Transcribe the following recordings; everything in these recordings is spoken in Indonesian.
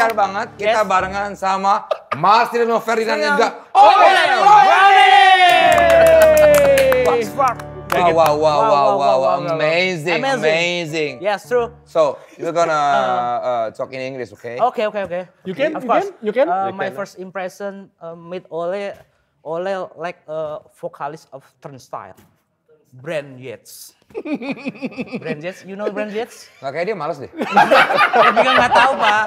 spesial banget. Kita barengan sama Marcelino Ferdinand dan juga Oxford. Wow, amazing. Yes, true. So, we're gonna talk in English, okay? Okay. You can? Of course. You can? My first impression meet Ole like a vocalist of Turnstile. Brand Yates. Brand Yates, you know Brand Yates? Nggak kayak dia males deh. Saya juga nggak tahu, Pak.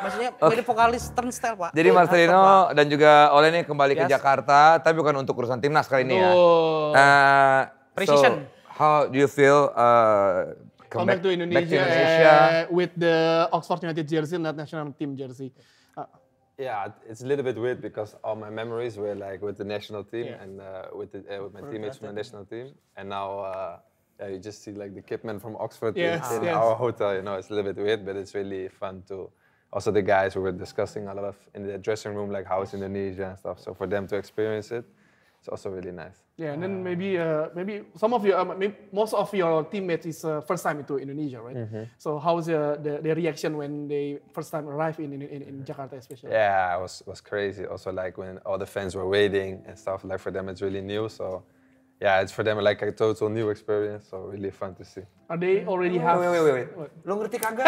Maksudnya jadi vokalis Turnstile, Pak. Jadi Marcelino dan juga Ole ini kembali ke Yes. Jakarta, tapi bukan untuk urusan timnas kali ini ya. Precision. So, how do you feel Come back to Indonesia, with the Oxford United jersey, not national team jersey. Yeah, it's a little bit weird because all my memories were like with the national team Yeah. and with my teammates from the national team, and now you just see like the kitman from Oxford in our hotel. You know, it's a little bit weird, but it's really fun to. Also, the guys we were discussing a lot of in the dressing room, like how it's Indonesia and stuff. So for them to experience it, it's also really nice. Yeah, and then maybe some of you, most of your teammates is first time to Indonesia, right? So how's the reaction when they first time arrive in Jakarta, especially? Yeah, it was crazy. Also, like when all the fans were waiting and stuff. Like for them, it's really new. So yeah, it's for them like a total new experience. So really fun to see. Are they already have? Wait. Lu ngerti kagak?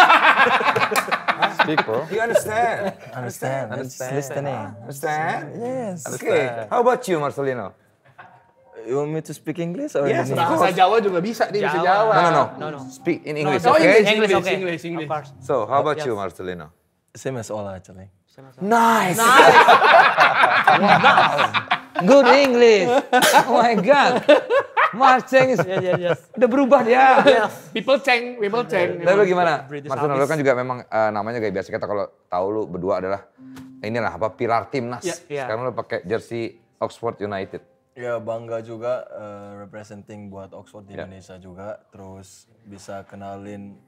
Speak, bro. You understand? Understand. Listening. Understand? Yes. Okay. How about you, Marcelino? You want me to speak English or Yes, Indonesian? bahasa Jawa juga bisa, dia bisa Jawa. No. Speak in English, No, okay? English, okay. English. Of course. So, how about you, Marcelino? Same as Ola actually. Nice. Good English. Oh my God. Marceng Yes. udah berubah dia. People ceng. Tapi lu gimana? British Marcelino lu kan juga memang namanya kayak biasa kita kalau tahu lu berdua adalah inilah apa pilar timnas. Yeah. Sekarang lu pakai jersey Oxford United. Ya bangga juga representing buat Oxford di Indonesia juga. Terus bisa kenalin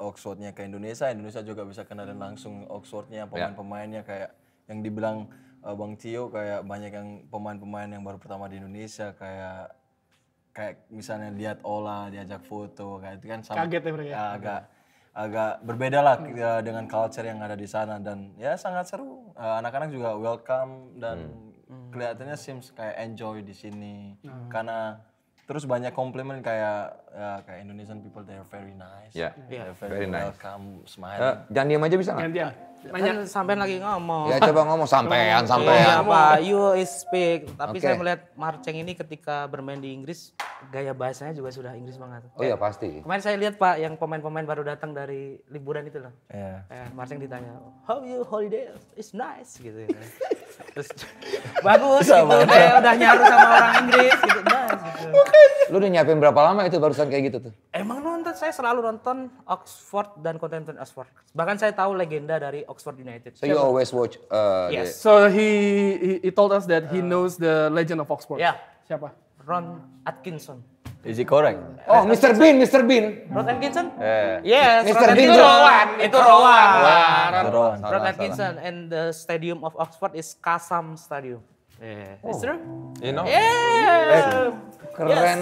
Oxfordnya ke Indonesia, Indonesia juga bisa kenalin langsung Oxfordnya, pemain-pemainnya kayak yang dibilang Bang Tio kayak banyak yang pemain-pemain yang baru pertama di Indonesia kayak misalnya lihat Ola diajak foto kayak itu kan sama Kaget ya mereka. agak berbeda lah dengan culture yang ada di sana dan ya sangat seru. Anak-anak juga welcome dan kelihatannya seems kayak enjoy di sini karena terus banyak komplimen kayak Indonesian people they are very nice. Yeah. They're Very nice. welcome, smiling. Jangan diam aja bisa nggak? Gantian. Kan sampean lagi ngomong. Ya coba ngomong sampean. Iya, Pak, you speak. Tapi Oke. saya melihat Marceng ini ketika bermain di Inggris, gaya bahasanya juga sudah Inggris banget. Oh iya pasti. Kemarin saya lihat Pak, yang pemain-pemain baru datang dari liburan itu loh. Yeah. Marceng ditanya, how you holiday? It's nice gitu. Terus bagus gitu, kayak udah nyaru sama orang Inggris gitu. Nice gitu. Lu udah nyiapin berapa lama itu barusan kayak gitu tuh? Emang nonton, saya selalu nonton Oxford dan konten Oxford. Bahkan saya tahu legenda dari Oxford United. So you always watch Yes. So he told us that he knows the legend of Oxford. Ya, Siapa? Ron Atkinson. Is it correct? Oh, Mr. Bean. Ron Atkinson? Yeah. Yes, Mr. Ron Bean Atkinson. Rowan. Itu Rowan. Ron. Ron Atkinson and the stadium of Oxford is Kasam Stadium. Yeah. It's true? You know? Yeah. Keren.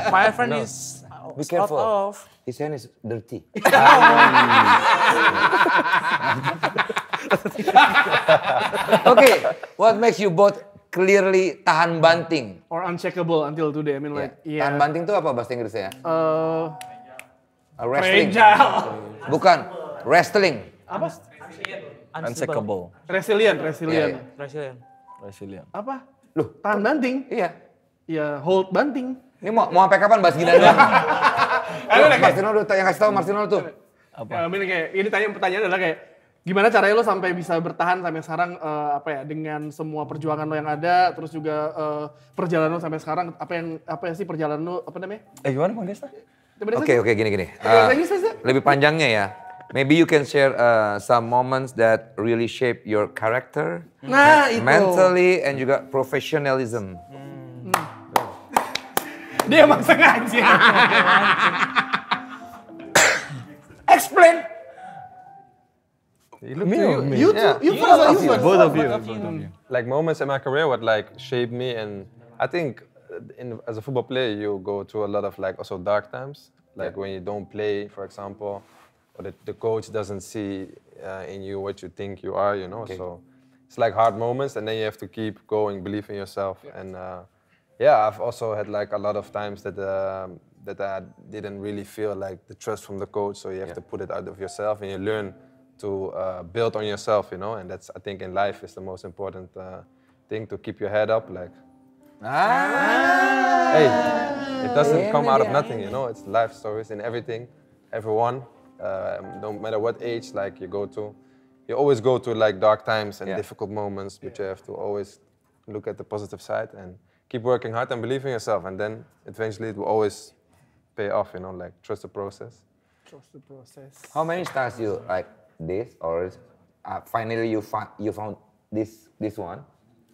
My friend is Be out careful. of. His hand is dirty. Okay, what makes you both clearly tahan banting? Or uncheckable until today. I mean like, Tahan banting itu apa bahasa Inggrisnya? Wrestling. fragile. Bukan, wrestling. Uncheckable. Resilient. Brazilian. Resilient. Apa? Loh, tahan banting. Iya. Ya, hold banting. Ini mau sampai kapan bahas gini doang? Martino tuh yang kasih tahu Martino tuh. Apa? Ini pertanyaan adalah kayak gimana caranya lo sampai bisa bertahan sampai sekarang dengan semua perjuangan lo yang ada, terus juga perjalanan lo sampai sekarang apa sih perjalanan lo apa namanya? Gimana Bang Desta? Oke, gini. Inggris, Desta? Lebih panjangnya ya. Maybe you can share some moments that really shape your character, Nah, itu. mentally and juga professionalism. Dia emang sengaja. Explain. You first. Both of you. Like moments in my career, what like shaped me, and I think as a football player, you go through a lot of like also dark times, like when you don't play, for example, or the coach doesn't see in you what you think you are, you know. So it's like hard moments, and then you have to keep going, believe in yourself, and I've also had like a lot of times that that I didn't really feel like the trust from the coach. So you have to put it out of yourself, and you learn to build on yourself, you know. And that's, I think, in life is the most important thing, to keep your head up, like. Hey, it doesn't come out of nothing, you know. It's life stories in everything, everyone, no matter what age like you go to. You always go to like dark times and difficult moments, but you have to always look at the positive side and keep working hard and believe in yourself, and then eventually it will always pay off, you know, like trust the process. Trust the process. How many stars you like this, or finally you found this one?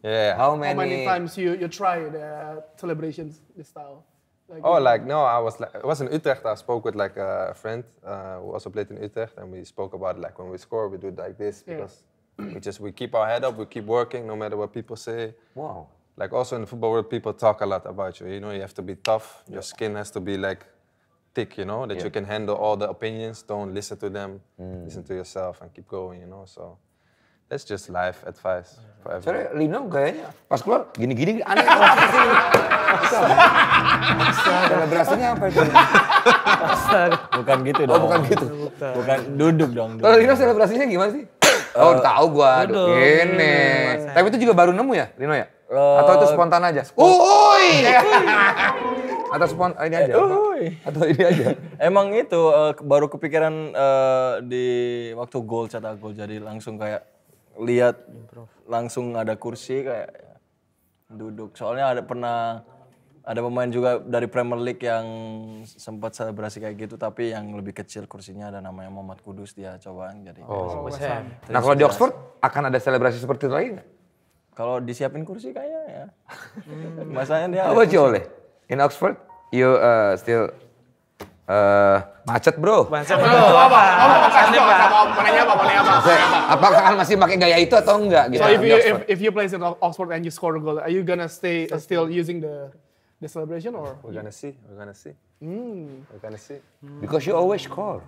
Yeah. How many times you tried celebrations this style? Like It was in Utrecht. I spoke with like a friend who also played in Utrecht, and we spoke about it, like when we score, we do it like this because we keep our head up, we keep working no matter what people say. Wow. Like also in the football world, people talk a lot about you. You know, you have to be tough. Your skin has to be like thick, you know, that you can handle all the opinions. Don't listen to them. Listen to yourself and keep going, you know. So that's just life advice for everyone. Sorry, Lino kayaknya pas keluar gini-gini aneh. Selebrasinya apa itu? Bukan gitu dong. Oh, bukan gitu. Bukan duduk dong. Kalau Lino selebrasinya gimana sih? Oh, tahu gua. Gini. Tapi itu juga baru nemu ya, Lino ya? Atau itu spontan aja? Atau spontan ini aja? Atau ini aja? Emang itu baru kepikiran di waktu cetak gol, jadi langsung kayak lihat langsung ada kursi kayak duduk. Soalnya ada pemain juga dari Premier League yang sempat selebrasi kayak gitu, tapi yang lebih kecil kursinya, ada namanya Muhammad Kudus, dia cobaan jadi. Nah kalau di Oxford akan ada selebrasi seperti itu lagi nggak? Kalau disiapin kursi kayaknya ya. Masanya dia. How about you, Ole? In Oxford, you still macet bro. Apa? Apakah kalian masih pakai gaya itu atau enggak? Gitu, So if you play in Oxford and you score a goal, are you gonna stay still using the celebration or? We're gonna see. We're gonna see. Because you always score.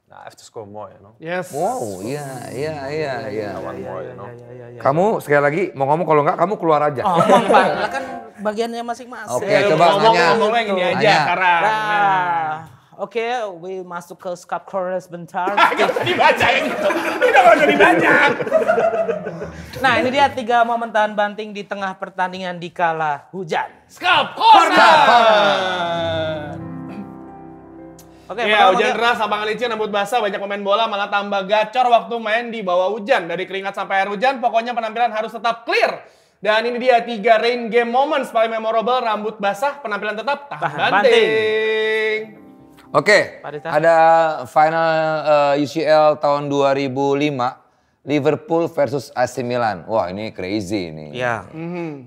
Nah, I have to score more, you know. Yes. Wow, iya. I want more, you know. Kamu sekali lagi mau ngomong, kalau enggak kamu keluar aja. Ngomong Pak, lah kan bagiannya masing-masing. Oke, coba nanya. Ngomongnya gini aja sekarang. Oke, we masuk ke skap corner sebentar. Gak usah dibaca yang itu. Udah gak usah dibaca. Nah, ini dia 3 momen tahan banting di tengah pertandingan di kala hujan. Skap corner. Oke, ya, hujan deras, lapangan licin, rambut basah, banyak pemain bola malah tambah gacor waktu main di bawah hujan. Dari keringat sampai air hujan, pokoknya penampilan harus tetap clear. Dan ini dia 3 rain game moments paling memorable, rambut basah, penampilan tetap tahan banting. Oke, ada final UCL tahun 2005, Liverpool versus AC Milan. Wah ini crazy ini. Iya.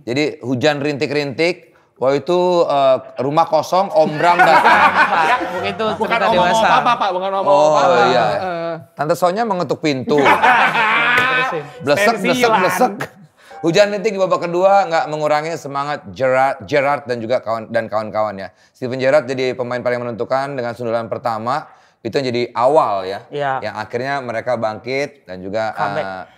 Jadi hujan rintik-rintik. Wah itu rumah kosong, Om Bram datang. Itu Bukan cerita omong dewasa. apa Pak, bukan omong apa. Oh iya. Tante Sonya mengetuk pintu. Blesek. Hujan rintik di babak kedua nggak mengurangi semangat Gerrard dan juga kawan-kawan ya. Steven Gerrard jadi pemain paling menentukan dengan sundulan pertama. Itu yang jadi awal ya. Yang akhirnya mereka bangkit dan juga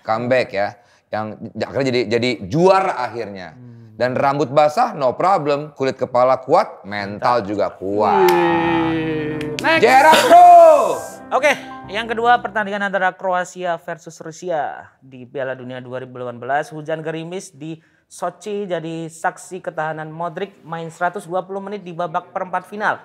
comeback ya. Yang akhirnya jadi juara akhirnya. Dan rambut basah no problem, kulit kepala kuat, mental juga kuat. Gerrard bro! Oke, yang kedua pertandingan antara Kroasia versus Rusia di Piala Dunia 2018. Hujan gerimis di Sochi jadi saksi ketahanan Modric main 120 menit di babak perempat final.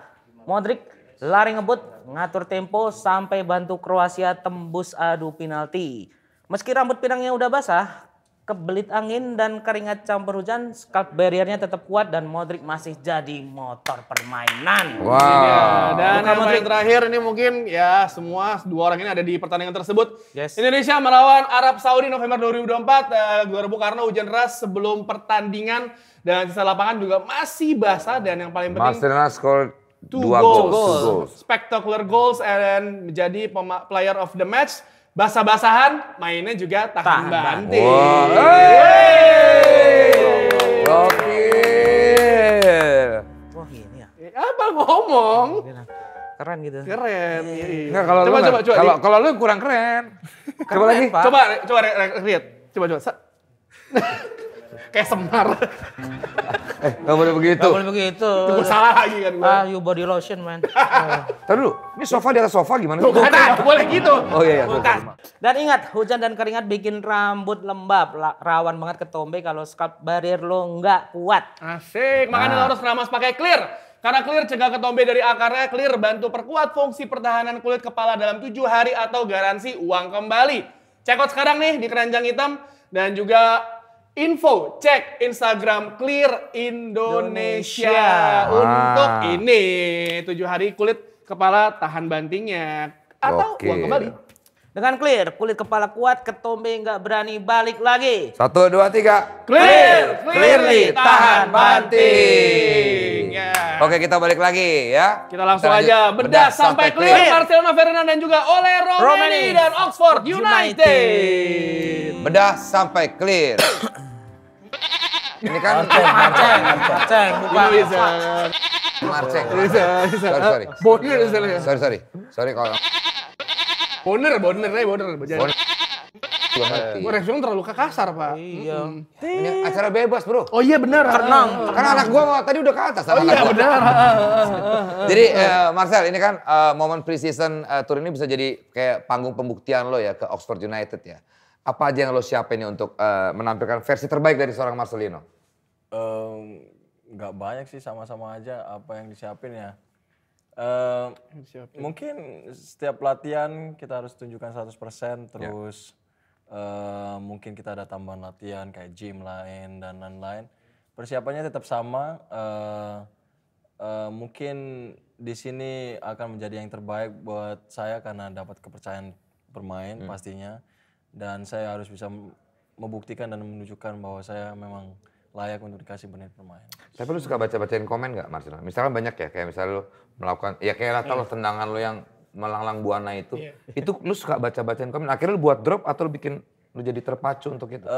Modric lari ngebut, ngatur tempo sampai bantu Kroasia tembus adu penalti. Meski rambut pirangnya udah basah, kebelit angin dan keringat campur hujan, scalp barrier-nya tetap kuat dan Modric masih jadi motor permainan. Wow. Dan yang paling terakhir ini mungkin ya semua 2 orang ini ada di pertandingan tersebut. Indonesia melawan Arab Saudi November 2024. Bung karena hujan deras sebelum pertandingan dan sisa lapangan juga masih basah dan yang paling penting Mascherano scored 2 goals. Spectacular goals and menjadi player of the match. Basah-basahan, mainnya juga tahan banting. Wow. Gokil. Wah ini ya. Apa ngomong? keren gitu. Keren. Iya. Enggak, kalau Coba, lu coba, coba. kalau lu kurang keren. Coba lagi. Pak. Coba lihat. Coba. Kayak Semar. Enggak boleh begitu. Gak boleh begitu. Gue salah lagi kan gue. You body lotion, man. Tadi dulu, ini sofa di atas sofa gimana? Bukan, nggak boleh gitu. Oh iya, Bukan. Dan ingat, hujan dan keringat bikin rambut lembab. Rawan banget ketombe kalau scalp barrier lo nggak kuat. Asik, makanya lo harus keramas pakai Clear. Karena Clear cegah ketombe dari akarnya, Clear bantu perkuat fungsi pertahanan kulit kepala dalam 7 hari atau garansi uang kembali. Check out sekarang nih di Keranjang Hitam dan juga info, cek Instagram Clear Indonesia. Untuk ini 7 hari kulit kepala tahan bantingnya atau Oke. uang kembali. Dengan Clear, kulit kepala kuat, ketombe nggak berani balik lagi. 1, 2, 3. Clear, Clearly tahan banting. Ya. Oke, kita balik lagi ya. Kita langsung lanjut. aja bedah sampai clear. Barcelona Ferdinand dan juga oleh Romani dan Oxford United. Bedah sampai clear. Ini kan Marceng, bukan. Bisa. Marceng. Bisa. Sorry. Bonner misalnya. Sorry kalau Bonner. gua ngerti. Gue reaksinya terlalu kasar, Pak. Iya. Ini acara bebas, Bro. Oh iya benar. Tenang. Kan anak gua tadi udah ke atas. Oh iya benar. Jadi Marcel, ini kan momen pre-season tour ini bisa jadi kayak panggung pembuktian lo ya ke Oxford United ya. Apa aja yang lo siapin nih untuk menampilkan versi terbaik dari seorang Marcelino? Nggak banyak sih, sama-sama aja apa yang disiapin ya. Mungkin setiap latihan kita harus tunjukkan 100%, terus mungkin kita ada tambahan latihan kayak gym lain dan lain-lain. Persiapannya tetap sama. Mungkin di sini akan menjadi yang terbaik buat saya karena dapat kepercayaan bermain pastinya. Dan saya harus bisa membuktikan dan menunjukkan bahwa saya memang layak untuk dikasih menit bermain. Tapi lu suka baca-bacain komen nggak, Marcelino? Misalkan banyak ya, kayak misalnya lu melakukan, ya kayak rata lo tendangan lo yang melanglang buana itu. Itu lu suka baca-bacain komen, akhirnya lu buat drop atau lu bikin, lu jadi terpacu untuk itu?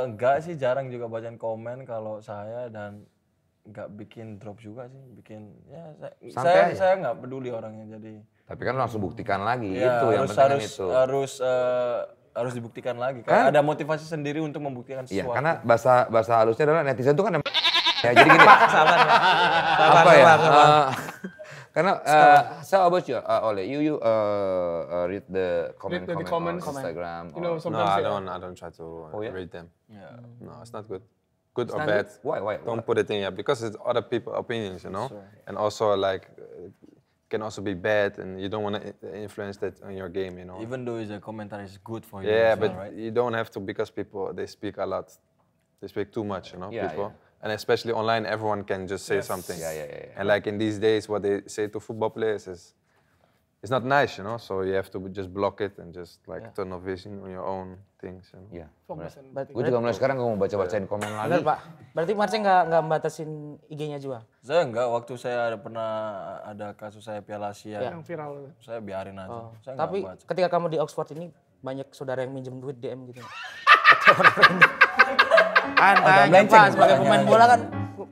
Enggak sih, jarang juga bacain komen kalau saya dan nggak bikin drop juga sih, bikin ya saya nggak peduli orangnya jadi. Tapi kan lu langsung buktikan lagi, Ya, itu yang penting kan itu. Harus dibuktikan lagi. Kayak ada motivasi sendiri untuk membuktikan Iya, sesuatu. karena bahasa halusnya adalah netizen itu kan ya jadi gini. Sabar, apa ya? sabar. Karena so about you, Ole, you read the comment on Instagram. You know, or- No, sometimes I don't try to read them. Yeah. No, it's not good. Good or not bad. good? Why? Don't put it in here because it's other people's opinions, you know. And also like can also be bad, and you don't want to influence that on your game, you know. Even though the commentary is good for you Yeah, as well, but right? you don't have to because people they speak a lot. They speak too much, you know. Yeah, people, and especially online, everyone can just say something. Yeah. And like in these days, what they say to football players is, it's not nice, you know. So you have to just block it and just like turn off vision on your own things. You know? Iya. fokus. Gue juga mulai sekarang gue mau baca-bacain komen Bener, lagi. Pak. Berarti Marceng nggak membatasin IG-nya juga? Saya enggak, waktu saya pernah ada kasus saya Piala Asia, Yang viral. saya biarin aja. Saya Tapi enggak baca. ketika kamu di Oxford ini banyak saudara yang minjem duit DM gitu. Kan tanya Pak, sebagai pemain bola kan,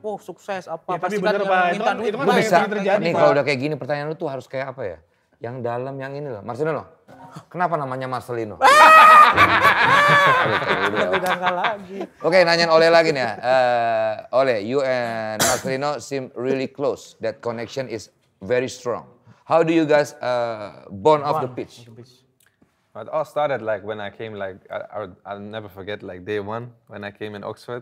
oh sukses apa, Ya, tapi pasti kan bener, yang Pak. minta Itu duit. kan Lu yang bisa, sering terjadi, nih Pak. kalau udah kayak gini pertanyaan lu tuh harus kayak apa ya? Yang dalam yang ini loh. Marcelino, kenapa namanya Marcelino? Lebih dangkal lagi. Oke, nanyain Ole lagi nih ya. Ole, you and Marcelino seem really close. That connection is very strong. How do you guys bond off the pitch? It all started like when I came, like I'll never forget like day one when I came in Oxford.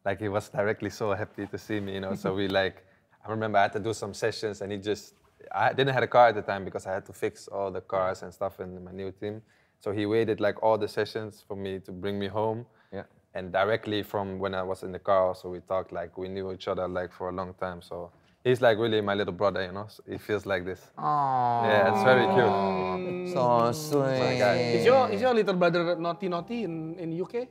Like he was directly so happy to see me, you know. So we like, I remember I had to do some sessions, and I didn't have a car at the time because I had to fix all the cars and stuff in my new team. So he waited like all the sessions for me to bring me home. Yeah. And directly from when I was in the car, so we talked like we knew each other like for a long time. So he's like really my little brother, you know. So he feels like this. Oh, Yeah, it's very cute. so sweet. Is your little brother naughty in UK?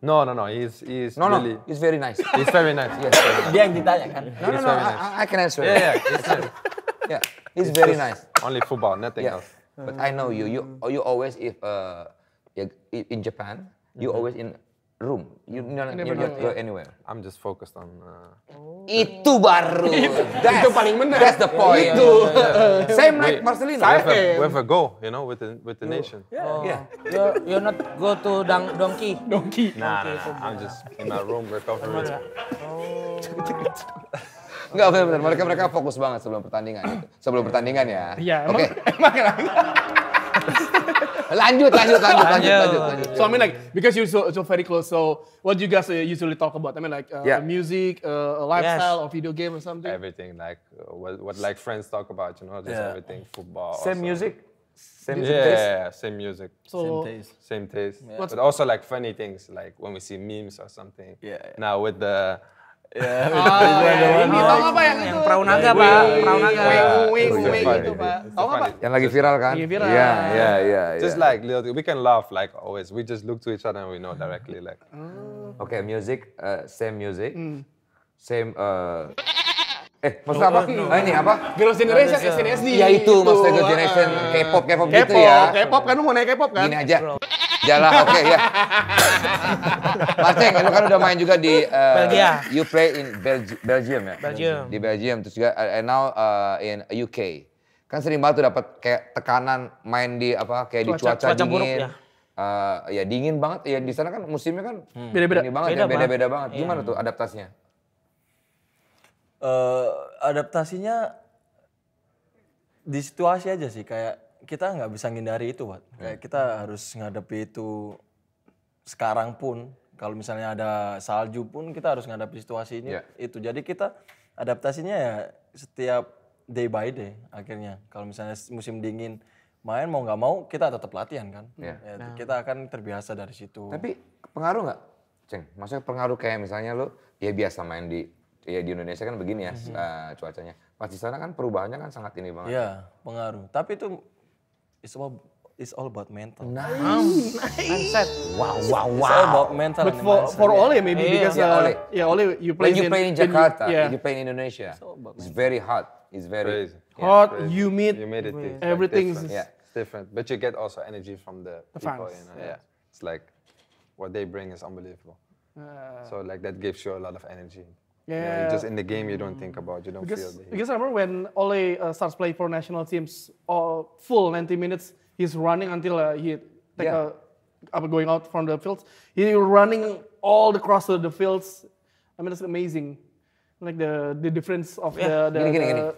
No. He's No, really, it's very nice. he's very nice. Yes. Dia yang ditanya kan? No, I can answer. Yeah, it's nice. Yeah, it's very nice. Only football, nothing Yeah, else. but I know you. You always if in Japan, you always in room. You're anywhere. I'm just focused on. Itu baru. Itu paling benar. That's the point. Itu. Same like Marcelino. We have a goal, you know, with the nation. Oh, you're not go to donkey. Nah, I'm just in my room recovering. Enggak benar. Mereka fokus banget sebelum pertandingan itu. Sebelum pertandingan ya. Iya, Oke. emang kenapa? Lanjut. So I mean like because you're so very close. So what do you guys usually talk about? I mean like music, lifestyle, or video game or something. Everything like what like friends talk about, you know, just everything, football. Same also. music. Same Same music. So Same taste. But also like funny things, like when we see memes or something. Yeah. Now with the ini tau apa yang Yang perahu naga, Pak. Perahu naga. Wing itu, Pak. Tau nggak, Pak? Yang lagi viral kan? Lagi viral. Iya. just like little, we can laugh like always. We just look to each other and we know directly like. Oke, music, same music, same. Maksudnya apa? Ini apa? Girls' Generation, SNSD. Ya itu maksudnya Girls' Generation, K-pop gitu ya. K-pop kan, lu mau naik K-pop kan? Gini aja. Jalan, oke ya. Marceng, lu kan udah main juga di Belgia. You play in Belgium ya? Belgium. Di Belgium, terus juga and now in UK. Kan sering banget tuh dapat kayak tekanan main di apa kayak di cuaca cuaca buruk dingin. Ya dingin banget ya, di sana kan musimnya kan Beda-beda. ini banget ya, beda-beda banget. Gimana tuh adaptasinya? Adaptasinya di situasi aja sih, kayak kita nggak bisa ngindari itu, Wat. Kayak kita harus ngadepi itu sekarang pun. Kalau misalnya ada salju pun kita harus ngadepi situasi ini itu. Jadi kita adaptasinya ya setiap day by day akhirnya. Kalau misalnya musim dingin main mau nggak mau kita tetap latihan kan. Ya, kita akan terbiasa dari situ. Tapi pengaruh nggak, Ceng? Maksudnya pengaruh kayak misalnya lu ya biasa main di Indonesia kan begini ya cuacanya. Pas di sana kan perubahannya kan sangat ini banget. Iya, pengaruh. Tapi itu it's all about mental. Mindset. Wow. It's all about mental. But and mindset. for Ole maybe because Ole you play When you play in Jakarta, yeah. you play in Indonesia. It's very hot. It's very Crazy. hot, Crazy. humid. Humidity. It's everything's- like different. It's different, but you get also energy from the people. fans, You know? Yeah, it's like what they bring is unbelievable. So like that gives you a lot of energy. You know, Yeah. just in the game, you don't think about, you don't feel the heat. Because I remember when Ole starts playing for national teams, full 90 minutes, he's running until he going out from the fields. He's running all across the fields. I mean, it's amazing. Like the difference of the Gini.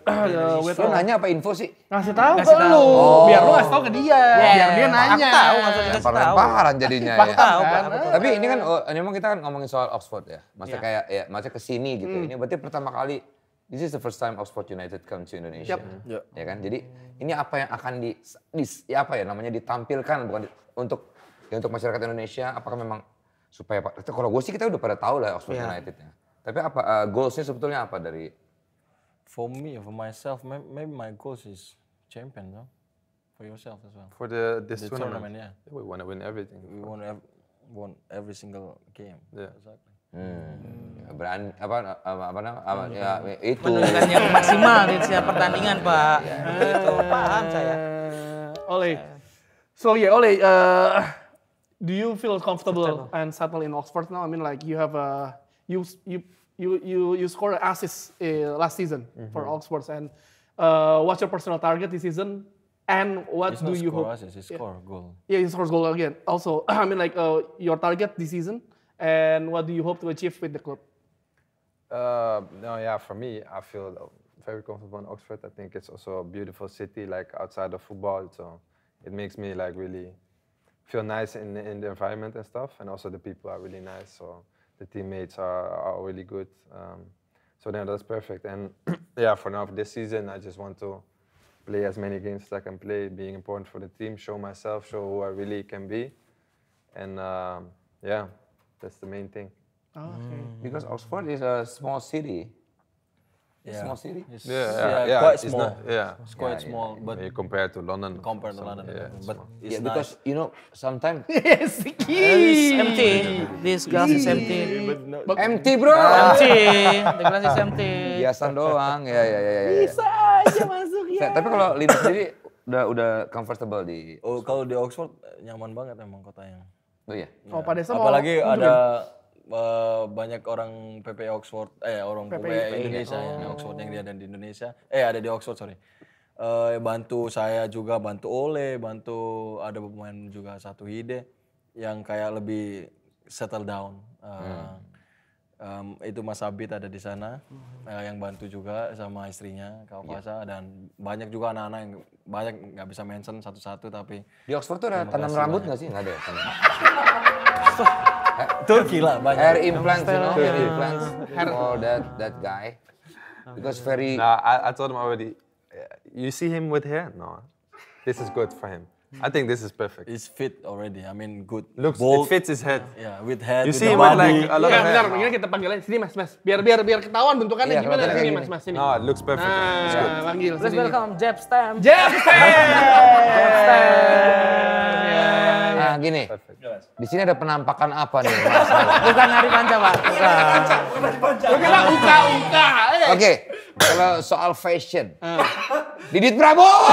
weather. Lu nanya apa info sih? Ngasih tahu ke lu, biar lu ngasih tahu ke dia, biar dia nanya. Aku tahu, nggak usah dikasih tahu. Lempar-lemparan jadinya ya. Tahu, Pak. Tapi ini kan, memang kita kan ngomongin soal Oxford ya. Maksudnya kayak, ya maksudnya kesini gitu. Ini berarti pertama kali, this is the first time Oxford United come to Indonesia. Yep. Ya kan, jadi ini apa yang akan ditampilkan bukan untuk masyarakat Indonesia, apakah memang supaya, kalau gue sih kita udah pada tahu lah Oxford United-nya. Tapi apa, goals-nya sebetulnya apa dari? For me, for myself, maybe my goals is champion, no? For yourself as well. For this The tournament, tournament, yeah. we want to win everything. We won every single game. Yeah. Exactly. Berani itu. Menunjukkan yang maksimal di setiap pertandingan, Pak. Itu paham saya. Ole. So yeah, Ole, do you feel comfortable and settled in Oxford now? I mean, like you have you scored an assist last season for Oxford, and what's your personal target this season? And what It's do not you score hope? assist, it's score goal. Yeah, he scores goal again. Also, I mean, like your target this season, and what do you hope to achieve with the club? No, yeah, for me, I feel very comfortable in Oxford. I think it's also a beautiful city, like outside of football. So it makes me like really feel nice in the environment and stuff. And also the people are really nice. So the teammates are really good. So then that's perfect. And yeah, for now, for this season, I just want to play as many games as I can play, being important for the team, show myself, show who I really can be. And yeah, that's the main thing. Oh, okay. Because Oxford is a small city. Yeah. Small city. It's, Yeah, quite it's small. not- yeah. It's quite small, but When you compare to London. compared to London, it's but small. it's Yeah, because you know sometimes It's empty. This glass is empty. empty bro. Empty. The glass is empty. Biasa doang. Ya. Bisa aja masuk ya. Tapi kalau Linus sendiri udah comfortable di. Oh, kalau di Oxford nyaman banget emang kotanya. Oh iya. Oh, Pak Desa mau Apalagi kunjungin? ada banyak orang PP Oxford, orang PP Indonesia yang Oxford yang dia ada di Indonesia, ada di Oxford sorry. Bantu saya juga, bantu Ole, bantu ada pemain juga satu Hide yang kayak lebih settle down. Itu Mas Abid ada di sana yang bantu juga sama istrinya Kak Fasa dan banyak juga anak-anak yang banyak nggak bisa mention satu-satu tapi Di Oxford tuh ada tanam rambut nggak sih? Nggak ada ya? Tanam. Turki lah banyak. Hair implants, you know, hair implants for that guy. Because very. No, I told him already. You see him with hair? No, this is good for him. I think this is perfect. It's fit already. I mean good. Looks, bold. it fits his head. Yeah, with head. You with see the him with body. like a lot of Bentar, hair. ini kita panggil aja. Sini Mas. Biar ketahuan bentukannya Iya, gimana. kelihatannya Sini kayak Mas, Mas. Sini. No, it looks perfect. It's good. Nah, panggil. Please sini. welcome Jeb Stam. Nah gini, di sini ada penampakan apa nih Mas? Bukan Hari Panca, Pak. Bukan. Lu kira uka. Oke, kalau soal fashion, Didit Prabowo.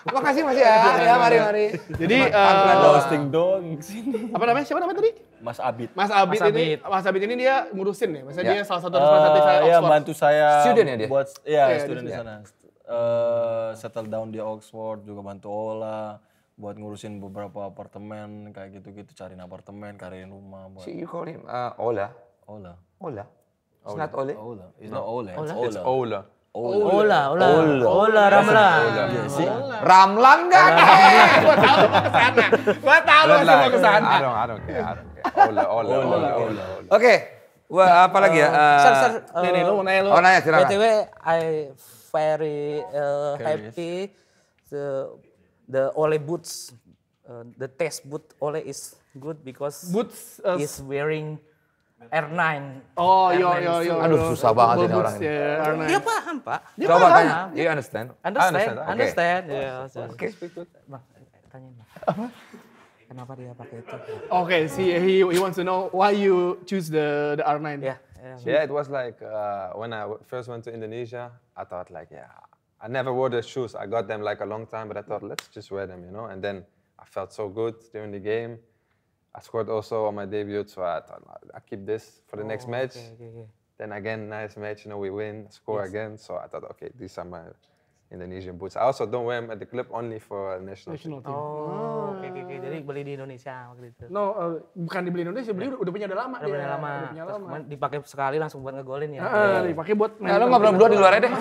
Makasih Mas ya, mari. Jadi Roasting dong sini. apa namanya? Siapa namanya tadi? Mas Abid. Mas Abid Mas ini. Abid. Mas Abid ini dia ngurusin ya. Maksudnya Ya. dia salah satu representatif saya Ya Oxford. bantu saya. Student ya dia? Buat Iya, student di dia. sana. Settle down di Oxford juga bantu Ola buat ngurusin beberapa apartemen kayak gitu-gitu, cariin apartemen, cariin rumah buat You call him Ola. Ola. It's not Ole. Ola. It's not Ola. It's Ola. Ola Ramlan. Ramlan nggak? Gua tahu lu masih mau ke sana. I don't care. Ola. Oke, wah apa lagi ya? Nih, lu mau nanya lu. Oh nanya silakan. BTW, I very happy the Ole boots, the test boot Ole is good because Boots. is wearing R9. Oh, R9 yo. shoe. Aduh, susah banget ini orang ini. Dia paham, Pak. Coba tanya, you understand? Understand. Okay. Ya. Oke. Bang, tanyain Bang. Kenapa dia pakai itu? Okay, see, he wants to know why you choose the R9. Ya. Yeah, it was like when I first went to Indonesia, I thought like, I never wore the shoes. I got them like a long time, but I thought, let's just wear them, you know? And then I felt so good during the game. I scored also on my debut, so I thought, I keep this for the next match. Okay. Then again, nice match, you know, we win, score again. So I thought, okay, these are my Indonesian boots. I also don't wear them at the club, only for national team. National team. Oh, oke. Jadi beli di Indonesia waktu itu. No, bukan dibeli Indonesia, beli udah punya udah lama. Udah punya lama. Udah punya Terus lama. kemarin dipakai sekali langsung buat ngegolin ya. Dipakai buat Ya, lo ngobrol berdua di luar aja deh.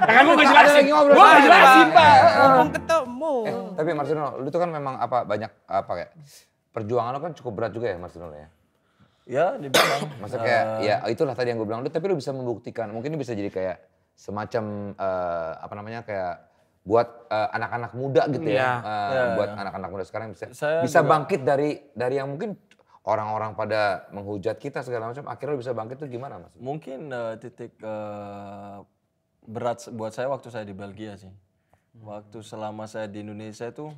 kan gua nggak jelasin. Lagi ngobrol Gua nggak sama jelasin, Pak. Ngomong ketemu. Tapi Marcelo, lu tuh kan memang banyak kayak perjuangan lo kan cukup berat juga ya Marcelo ya. Ya, dibilang. Masa kayak ya itulah tadi yang gue bilang, tapi lu bisa membuktikan. Mungkin ini bisa jadi kayak semacam kayak buat anak-anak muda gitu ya. Buat anak-anak muda sekarang bisa bangkit dari yang mungkin orang-orang pada menghujat kita segala macam, akhirnya lu bisa bangkit tuh gimana Mas? Mungkin titik berat buat saya waktu saya di Belgia sih. Waktu selama saya di Indonesia itu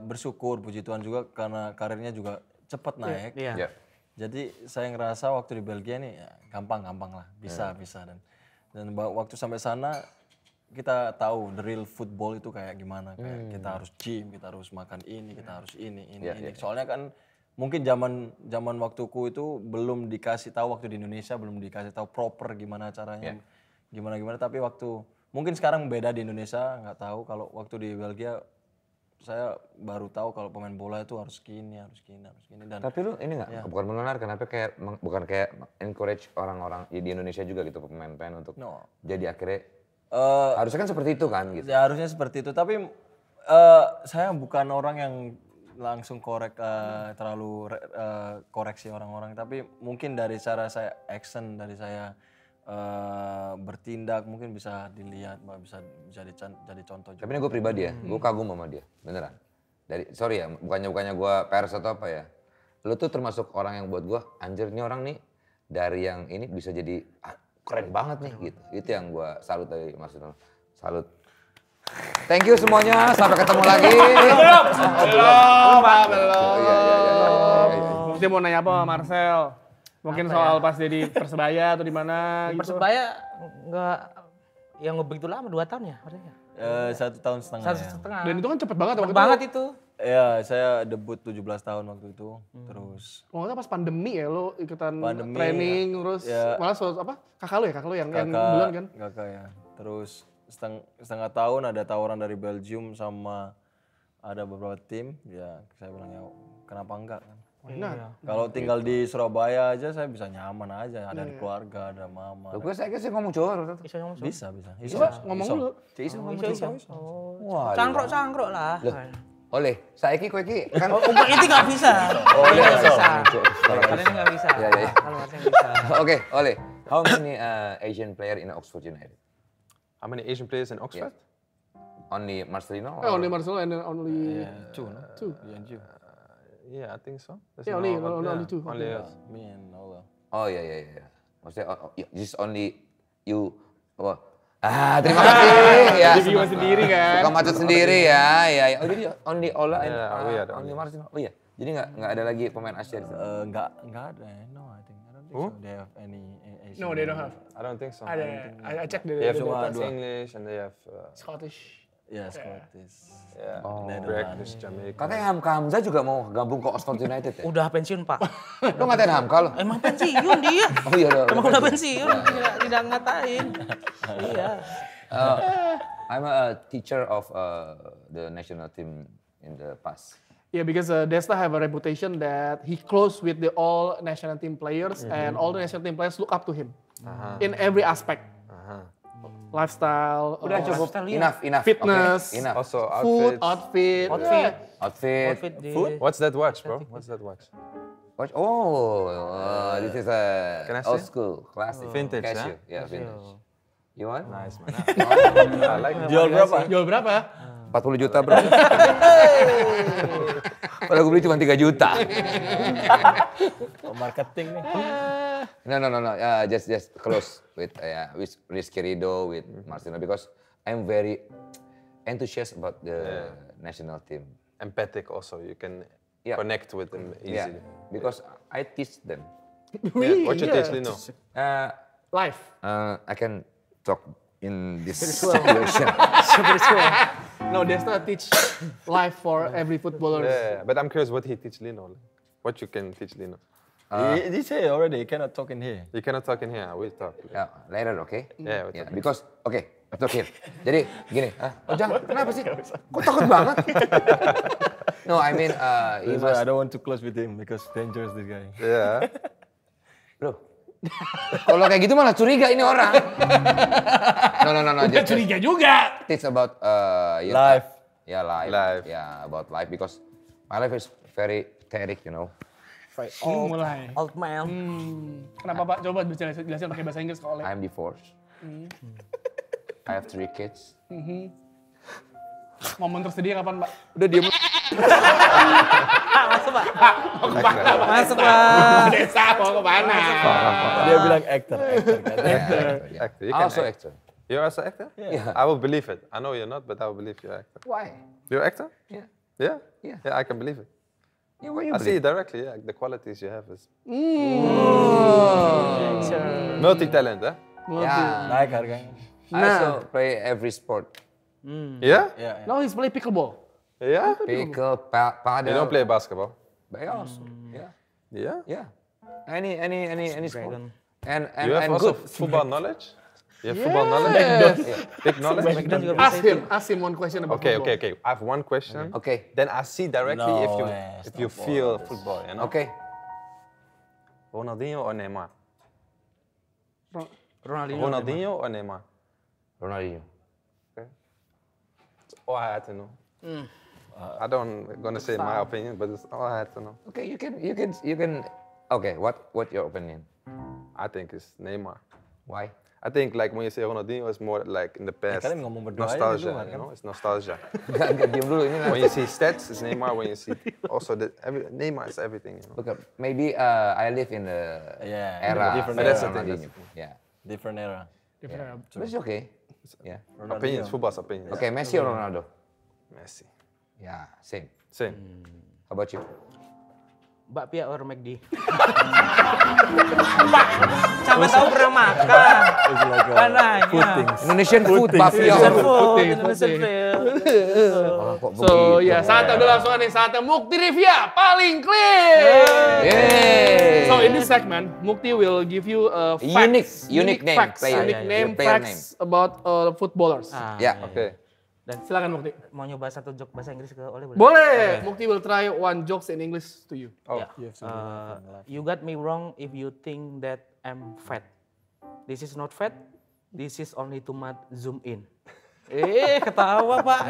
bersyukur puji Tuhan juga karena karirnya juga cepat naik. Iya. Ya. Jadi saya ngerasa waktu di Belgia nih gampang lah, bisa dan waktu sampai sana kita tahu the real football itu kayak gimana, kayak kita harus gym, kita harus makan ini, kita harus ini. Soalnya kan mungkin zaman waktuku itu belum dikasih tahu, waktu di Indonesia belum dikasih tahu proper gimana caranya, gimana tapi waktu mungkin sekarang beda di Indonesia, nggak tahu. Kalau waktu di Belgia saya baru tahu kalau pemain bola itu harus gini dan Tapi lu ini nggak, bukan mendengarkan, tapi kayak bukan kayak encourage orang-orang di Indonesia juga gitu pemain-pemain untuk jadi akhirnya harusnya kan seperti itu kan gitu. ya harusnya seperti itu, tapi saya bukan orang yang langsung terlalu koreksi orang-orang, tapi mungkin dari cara saya action, dari saya bertindak mungkin bisa dilihat, bisa jadi contoh juga. Tapi ini gue pribadi ya, gue kagum sama dia, beneran. Sorry ya, bukannya gue pers atau apa ya. Lu tuh termasuk orang yang buat gue, anjir ini orang nih dari yang ini bisa jadi keren banget nih gitu. Itu yang gue salut dari Mas Donald. Salut. Thank you semuanya, sampai ketemu lagi. Belum, Pak, belum. Iya. Dia mau nanya apa sama Marcel? Mungkin soal pas jadi Persebaya atau di mana gitu. Persebaya enggak yang begitu lama 2 tahun ya harusnya. 1 tahun setengah. Satu Ya. setengah. Dan itu kan cepet banget waktu Cepet banget itu. Ya, saya debut 17 tahun waktu itu. Terus Kalau nggak salah pas pandemi ya lo ikutan Pandemi, training terus ya. malah kakak lo yang kakak duluan kan? kakak ya. Terus setengah tahun ada tawaran dari Belgium sama ada beberapa tim. Ya, saya bilang ya kenapa enggak kan. Nah, Kalau tinggal di Surabaya aja saya bisa nyaman aja, ada keluarga, ada mama. Gue saya kira ngomong Jawa. Bisa ngomong. Bisa. coba ngomong dulu. Cangkrok lah. Oleh, saya kowe iki kan Oh, itu nggak bisa. Oh, Ini iya, nggak bisa. sorry. Kalian nggak bisa. Iya, iya. Kalau harusnya bisa. Oke, Oleh. How many Asian player in Oxford United? How many Asian players in Oxford? Only Marcelino? Only Marcelo and then only Two, no? two. You and you. Yeah, I think so. There's Yeah, only yeah, two. Only Okay. us. Me and Ola. Oh iya. Maksudnya just only you. Oh. Terima kasih ya. Jadi gimana sendiri kan? Suka macet sendiri ya. Oh jadi only Ola and Yeah, we are the only only. Marcelino. Oh iya. Jadi nggak ada lagi pemain Asia di sana. Enggak ada. No, I don't think so. They have any Asian. No, they don't have. I don't think so. I checked They have the Cuma Japanese dua. English and they have Scottish. Ya, Scottish. yeah, Netherlands. British, Jamaica. Katanya Hamka Hamzah juga mau gabung ke Oxford United ya? Udah pensiun, Pak. Lo ngatain Hamka lo? Emang pensiun dia. Oh iya udah. Emang udah pensiun, tidak ngatain. Iya. I'm a teacher of the national team in the past. Yeah, because Desta have a reputation that he close with the all national team players and all the national team players look up to him in every aspect. Lifestyle, Udah cukup. lifestyle, iya. Enough. Fitness. Okay? Enough. Also food, outfits. outfit. Outfit. What's that watch, bro? What's that watch? Watch. Oh, this is a Can I old see? school, classic. Vintage, Casio. Yeah, vintage. You want? Nice, man. I like it. Jual berapa? Jual berapa? 40 juta bro. Padahal gue beli cuma 3 juta. Oh, marketing nih. No. Just close with Rizky Ridho, with Marcelino because I'm very enthusiastic about the national team. Empathic also. You can Yeah. connect with them Yeah, easily. because I teach them. Yeah. What you teach Lino? Life. I can talk in this situation. No, Desta teach life for every footballer. Yeah, but I'm curious what he teach Lino. What you can teach Lino. He say already, he cannot talk in here. You cannot talk in here. We'll talk. Yeah, later, okay? Yeah, we'll Yeah, talk. because let's talk here. Jadi gini, Ojang, kenapa sih? Kok takut banget? No, I mean, he That's why must, I don't want to close with him because dangerous this guy. Yeah. bro. Kalau kayak gitu malah curiga ini orang. No. Just Curiga juga. teach about Life. Yeah, life. Life. Yeah, about life because my life is very chaotic, you know. Mulai. Old man. Kenapa Pak? Coba jelasin pakai bahasa Inggris kalau I'm divorced. I have 3 kids. momen tersedih kapan Pak? Udah diem. Masuk, Pak. Masuk, Pak. Desa mau kemana? Dia bilang actor. Yeah. Actor. You can Also act. actor. You're also actor? Yeah. I will believe it. I know you're not, but I will believe you're actor. Why? You're actor? Yeah. Yeah? Yeah. Yeah, I can believe it. Yeah, why you I see believe? it directly, yeah. The qualities you have is multi-talent, huh? Yeah. Naik harganya. I also play every sport. Yeah? Ya, ya. No, he's play pickleball. Yeah? Pickle, paddle. You don't play basketball? But also, yeah. Yeah? Any sport. Dragon. And You have also good. football knowledge? You have football knowledge? Big knowledge? Ask him one question about Okay. football. I have one question. Okay. Then I see directly No if way, you stop feel football, you know? Okay. Ronaldinho or Neymar? Ronaldinho. Ronaldinho or Neymar? Ronaldinho. It's all I had to know. I don't gonna say my opinion, but it's all I had to know. Okay, you can. Okay, what your opinion? I think it's Neymar. Why? I think like when you say Ronaldinho, it's more like in the past. kalian ngomong berdua aja di Nostalgia, luar, you kan? know? It's nostalgia. Enggak diam dulu ini. When you see stats, it's Neymar. When you see also Neymar is everything, you know? Look, maybe I live in the Yeah, era. different of era. That's the thing, Ronaldinho. Yeah. Different era. But it's okay. Yeah. Opinions, football's opinions. Okay, Messi or Ronaldo? Messi. Yeah, same. Same. How about you? Bakpia or McD? Pak, sampai tahu pernah makan. Mananya. Indonesian food, bakpia. Indonesian food. Putih. Indonesian food. Kok So begitu? ya saatnya udah langsung nih, saatnya Mukti Revia paling clear. Yeay. So in this segment, Mukti will give you facts, Unique name, facts, player. unique Yeah, name, player facts about footballers. Ya. Okay. Dan Silakan Mukti. mau nyoba satu joke bahasa Inggris ke Oleh boleh? Boleh. Mukti will try one jokes in English to you. Oh, You got me wrong if you think that I'm fat. This is not fat. This is only tomat zoom in. Ketawa Pak.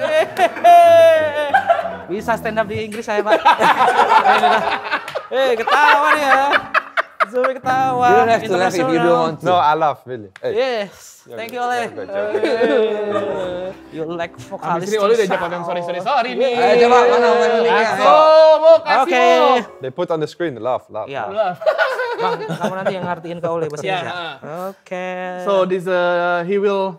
Bisa stand up di Inggris saya Pak. Ketawa nih ya. Zoom ketawa. You don't have to laugh if you don't want to. no, I laugh really. Hey. Yes, thank you Oleh. Good job. You like Habis vokalis. ini Oli udah ngomong sorry nih. Ayo coba, mana mic-nya? Kasih Oke. Mo. They put on the screen, laugh. Ya. Bang, kamu nanti yang ngartiin ke Oleh bahasa Ya. Indonesia. Oke. So this he will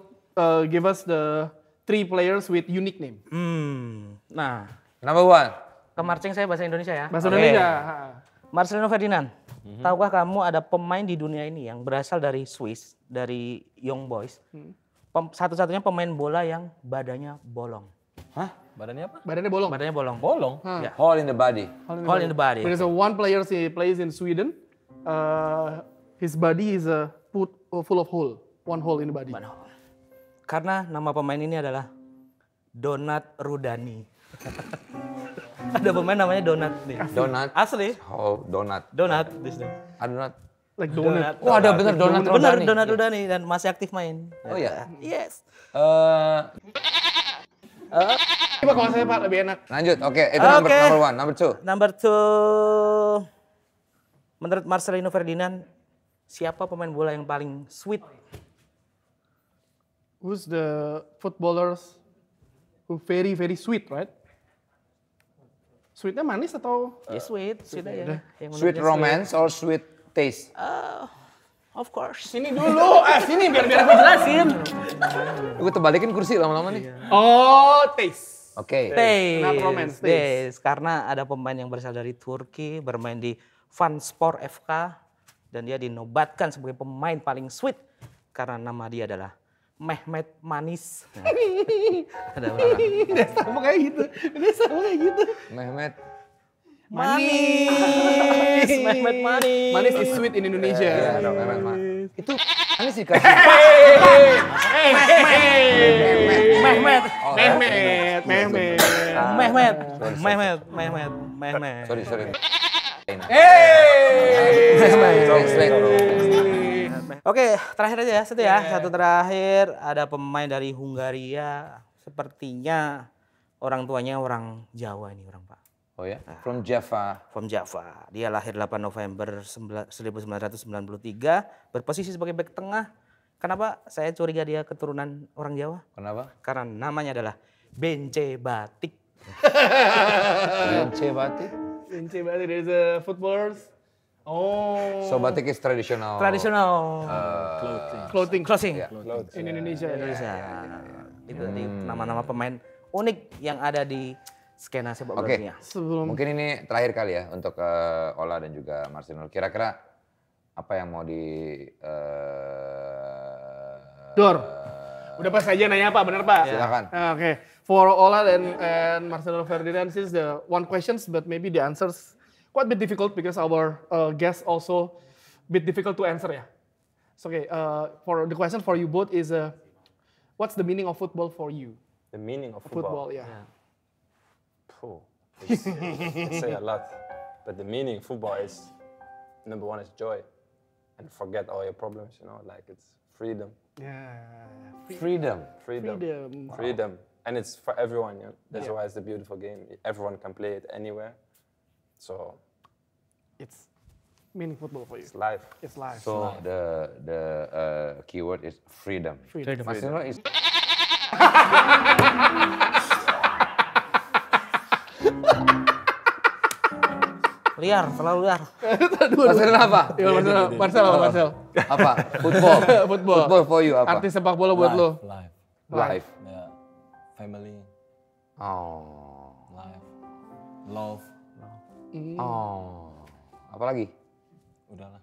give us the 3 players with unique name. Nah, Number 1. ke marching saya bahasa Indonesia ya. Bahasa Oke. Indonesia. Marcelino Ferdinand. Tahukah kamu ada pemain di dunia ini yang berasal dari Swiss, dari Young Boys. Satu-satunya pemain bola yang badannya bolong. Badannya apa? Badannya bolong. Badannya bolong. Bolong. Ya. Hole in the body. Hole in the body. There's one player he plays in Sweden. His body is full of hole. One hole in the body. Karena nama pemain ini adalah Donat Rudani. Ada pemain namanya Donat nih. Donat. Asli. Oh, donat. Donat. This name. Donat. Like donut. Oh, ada bener donat Bener, Rodani. Donat Rudani dan masih aktif main. Oh ya. Yes. Coba kalau saya Pak lebih enak. Lanjut. Oke, itu Oke. number 1, number 2. Number 2. Menurut Marcelino Ferdinand, siapa pemain bola yang paling sweet? Who's the footballers who very sweet, right? Sweetnya manis atau? Ya sweet aja. Yang Sweet menurutnya romance or sweet taste? Of course. Sini dulu, sini biar aku jelasin. Gue terbalikin kursi lama-lama nih. Oh, taste. Oke. Taste. Not romance, taste. Taste. Karena ada pemain yang berasal dari Turki, bermain di Vanspor FK, dan dia dinobatkan sebagai pemain paling sweet karena nama dia adalah Mehmet Manis. Nah, ada orang. Udah sama kayak gitu. Mehmet. Manis. Mehmet Manis. Manis is sweet in Indonesia. Iya, dong, Mehmet. Itu manis sih kan? Mehmet. Mehmet. Sorry. Oke, terakhir aja ya, satu ya. Satu terakhir, ada pemain dari Hungaria. Sepertinya orang tuanya orang Jawa ini, orang Pak. Oh ya, from Java. From Java. Dia lahir 8 November 1993, berposisi sebagai bek tengah. Kenapa saya curiga dia keturunan orang Jawa? Kenapa? Karena namanya adalah Bence Batik. Bence batik. Bence Batik, there's a footballers. Oh. So batik is traditional. Tradisional Clothing. clothing In Indonesia. Indonesia. Itu tadi nama-nama pemain unik yang ada di skena sepak bola Oke. dunia. Sebelum Mungkin ini terakhir kali ya untuk Ola dan juga Marcelino. Kira-kira apa yang mau di Dor. Udah pas aja nanya Pak, bener Pak? Silakan. Oke. For Ola and Marcelo Ferdinand, this is the one questions, but maybe the answers quite a bit difficult because our guest also bit difficult to answer ya. So, okay, for the question for you both is, what's the meaning of football for you? The meaning of Football, football. yeah. Phew. It's say a lot, but the meaning of football is number 1 is joy, and forget all your problems. You know, like it's freedom, Yeah. Freedom. Freedom. and it's for everyone. You know? That's why it's a beautiful game. Everyone can play it anywhere, so It's meaning football for you. it's life. It's life. So the keyword is freedom. Freedom. Marcelino is Liar, terlalu liar. Marcelino apa? Ya, Marcel. Apa? Football. Football. Football for you apa? Artis sepak bola buat lo. Life. Life. Yeah. Family. Oh. Life. Love. Oh. Apalagi? Udahlah.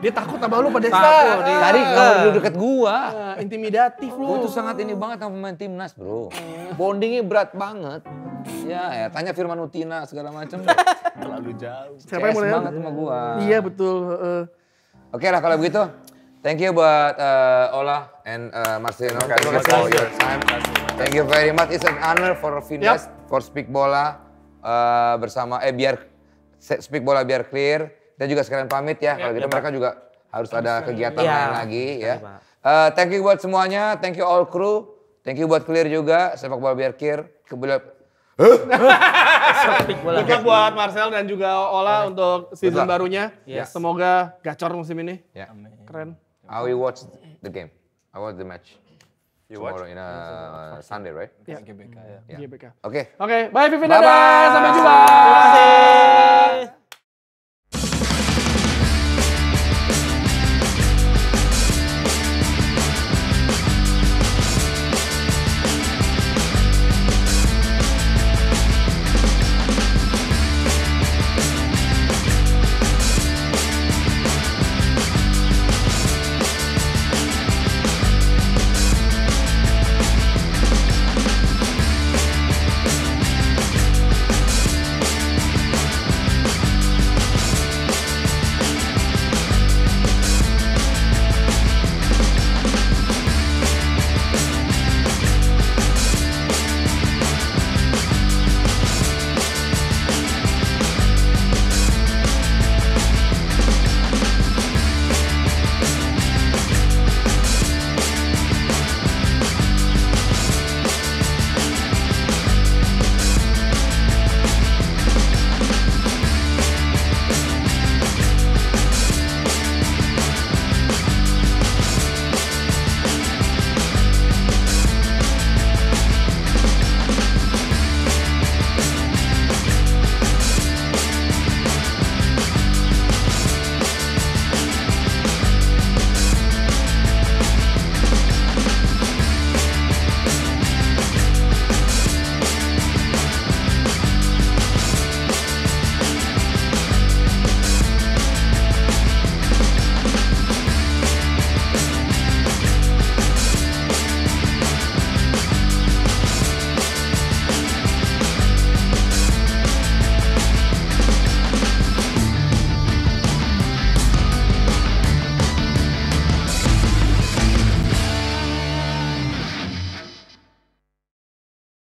Dia takut sama lu pada Takut dia. Tadi kalau duduk deket gua. intimidatif lu. Gue tuh sangat ini banget sama pemain timnas bro. Bondingnya berat banget. Ya, tanya Firman Utina segala macam. Terlalu jauh. Siapa yang mau nanya? banget sama gua. Iya betul. Oke lah kalau begitu. Thank you buat Ola and Marcelino. Thank you for your time. Thank you very much. It's an honor for Vindes, for Speak Bola bersama biar Speak Bola biar clear. Kita juga sekalian pamit ya. Kalau gitu mereka juga harus ada kegiatan lain lagi ya. Thank you buat semuanya. Thank you all crew. Thank you buat Clear juga. Sepak bola biar clear. Speak Bola. Good luck buat Marcel dan juga Ola untuk season barunya. Yes. Semoga gacor musim ini. Ya. Keren. I will watch the game. I watch the match. You watch? Tomorrow in Sunday, right? Ya. GBK ya. GBK. Oke. Oke, bye Vivin Bye-bye. Dadah. Sampai jumpa. Terima kasih.